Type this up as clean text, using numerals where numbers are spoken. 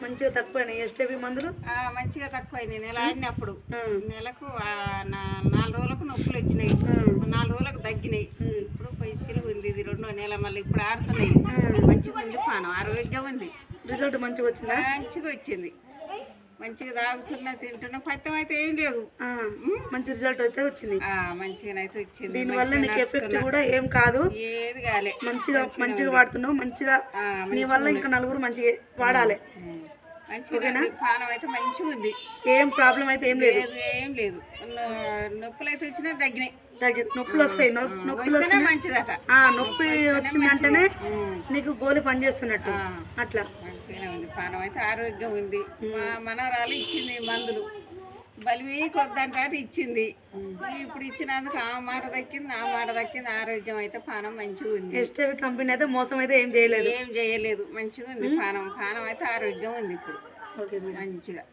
మంచిగా తక్కువైనాయి ఎస్టీపీ మందులు? మంచిగా తక్కువైనాయి. నెల ఆడినప్పుడు నెలకు 4 రోజులకు నొప్పులు వచ్చినాయి, 4 రోజులకు తగ్గినాయి. ఇప్పుడు పైసలు ఉంది, ఇది 2వ నెల, మళ్ళీ ఇప్పుడు ఆడుతున్నాయి. మంచిగా ఉంది, పానం ఆరోగ్యం ఉంది. రిజల్ట్ మంచిగా వచ్చిందా? మంచిగా వచ్చింది. మంచిగా తాగుతున్నా, తింటున్నా, పత్యం అయితే ఏం లేదు. మంచి రిజల్ట్ అయితే వచ్చింది. మంచిగానైతే వచ్చింది. దీనివల్ల నీకు ఎఫెక్ట్ కూడా ఏం కాదు, ఏది కాలే. మంచిగా వాడుతున్నావు. మంచిగా నీ వల్ల ఇంకా నలుగురు మంచిగా వాడాలి. మంచిగా పానం అయితే మంచిగా ఉంది. ఏం ప్రాబ్లం అయితే ఏం లేదు. ఏం లేదు. నొప్పులు అయితే వచ్చినా తగ్గినాయి. నొప్పులు వస్తాయి. నొప్పులు వస్తే మంచిదట. నొప్పి వచ్చిందంటేనే నీకు గోలి పనిచేస్తున్నట్టు. అట్లా మంచిగానే ఉంది. పానం అయితే ఆరోగ్యం ఉంది. మా మనవరాలు ఇచ్చింది మందులు, బలివి కొద్దంటే ఇచ్చింది. ఇప్పుడు ఇచ్చినందుకు ఆ మాట దక్కింది, ఆ మాట దక్కింది. ఆరోగ్యం అయితే పానం మంచిగా ఉంది. ఎస్టీపీ కంపెనీ అయితే మోసం అయితే ఏం చేయలేదు. మంచిగా ఉంది. పానం అయితే ఆరోగ్యం ఉంది ఇప్పుడు మంచిగా.